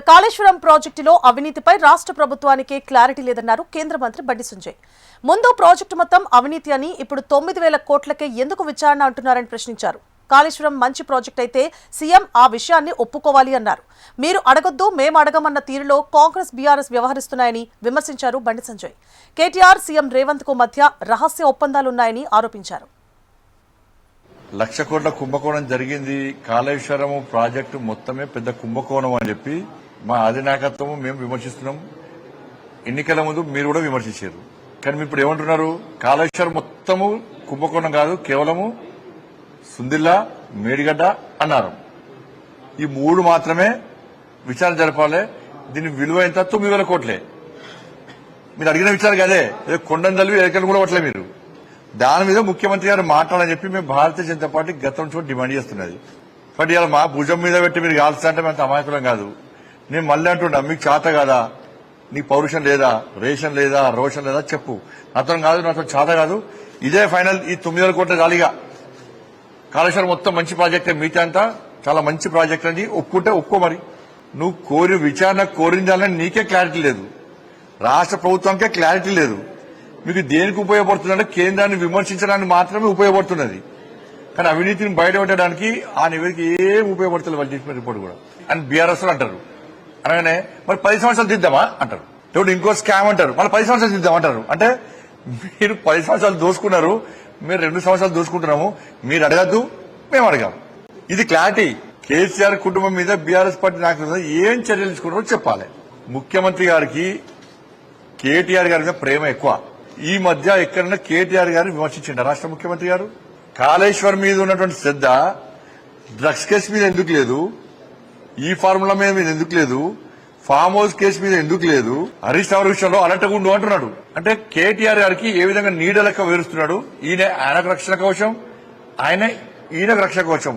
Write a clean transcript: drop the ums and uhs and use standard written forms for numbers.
కాళేశ్వరం ప్రాజెక్టులో అవినీతిపై రాష్ట్ర ప్రభుత్వానికి క్లారిటీ లేదన్నారు కేంద్ర మంత్రి బండి సంజయ్. ముందు ప్రాజెక్టు మొత్తం అవినీతి అని, ఇప్పుడు 9,000 కోట్లకే ఎందుకు విచారణ అంటున్నారని ప్రశ్నించారు. కాళేశ్వరం మంచి ప్రాజెక్ట్ అయితే సీఎం ఆ విషయాన్ని ఒప్పుకోవాలి అన్నారు. మీరు అడగొద్దు, మేము అడగమన్న తీరులో కాంగ్రెస్ బీఆర్ఎస్ వ్యవహరిస్తున్నాయని విమర్శించారు బండి సంజయ్. కేటీఆర్, సీఎం రేవంత్ కు మధ్య రహస్య ఒప్పందాలున్నాయని ఆరోపించారు. 1,00,000 కోట్ల కుంభకోణం జరిగింది. కాళేశ్వరం ప్రాజెక్టు మొత్తమే పెద్ద కుంభకోణం అని చెప్పి మా అధినాయకత్వం మేము విమర్శిస్తున్నాం. ఎన్నికల ముందు మీరు కూడా విమర్శించారు. కానీ ఇప్పుడు ఏమంటున్నారు? కాళేశ్వరం మొత్తము కుంభకోణం కాదు, కేవలము సుందిల్లా, మేడిగడ్డ అన్నారు. ఈ 3 మాత్రమే విచారణ జరపాలి. దీని విలువ ఎంత? 9,000 కోట్లే. మీరు అడిగిన విచారణ కదే, కొండను తల్లి ఎలకలు కూడా పట్టలే మీరు. దాని మీద ముఖ్యమంత్రి గారు మాట్లాడాలని చెప్పి మేము భారతీయ జనతా పార్టీ గతం చోటు డిమాండ్ చేస్తున్నది. బట్ ఇలా మా భుజం మీద పెట్టి మీరు కాల్స్తా అంటే మేము అమాయకులం కాదు. నేను మళ్ళీ అంటున్నా, మీకు చేత కాదా? నీకు పౌరుషం లేదా, రేషన్ లేదా, రోషన్ లేదా చెప్పు. నాతో కాదు, నాతో చేత కాదు. ఇదే ఫైనల్. ఈ 9,000 కోట్ల జాలీగా కాళేశ్వరం మొత్తం మంచి ప్రాజెక్టే, మిగతా అంతా చాలా మంచి ప్రాజెక్ట్ అని ఒప్పుకుంటే ఒప్పుకో. మరి నువ్వు కోరి విచారణ కోరించాలని నీకే క్లారిటీ లేదు, రాష్ట్ర ప్రభుత్వానికే క్లారిటీ లేదు. మీకు దేనికి ఉపయోగపడుతుందంటే కేంద్రాన్ని విమర్శించడానికి మాత్రమే ఉపయోగపడుతున్నది. కానీ అవినీతిని బయటపెట్టడానికి ఆ నివేదిక ఏం ఉపయోగపడుతుంది వాళ్ళు చేసిన రిపోర్ట్ కూడా. అని బీఆర్ఎస్ అంటారు. అనగానే మరి 10 సంవత్సరాలు దిద్దామా అంటారు. ఇప్పుడు ఇంకో స్కామ్ అంటారు, మళ్ళీ 10 సంవత్సరాలు దిద్దామంటారు. అంటే మీరు 10 సంవత్సరాలు దోసుకున్నారు, మీరు 2 సంవత్సరాలు దోసుకుంటున్నాము. మీరు అడగద్దు, మేము అడగాము. ఇది క్లారిటీ. కేసీఆర్ కుటుంబం మీద బీఆర్ఎస్ పార్టీ నాయకులు ఏం చర్యలు తీసుకుంటారో చెప్పాలి. ముఖ్యమంత్రి గారికి కేటీఆర్ గారి మీద ప్రేమ ఎక్కువ. ఈ మధ్య ఎక్కడైనా కేటీఆర్ గారిని విమర్శించిండ రాష్ట్ర ముఖ్యమంత్రి గారు? కాళేశ్వరం మీద ఉన్నటువంటి శ్రద్ధ డ్రగ్స్ కేసు మీద ఎందుకు లేదు? ఈ ఫార్ములా మీద ఎందుకు లేదు? ఫామ్ హౌస్ కేసు మీద ఎందుకు లేదు? హరీష్ రావు విషయంలో అలర్ట్గా ఉండు అంటున్నాడు. అంటే కేటీఆర్ గారికి ఏ విధంగా నీడ లెక్క వేరుస్తున్నాడు. ఆయనకు రక్షణ కవచం, ఈయనకు రక్షణ కవచం.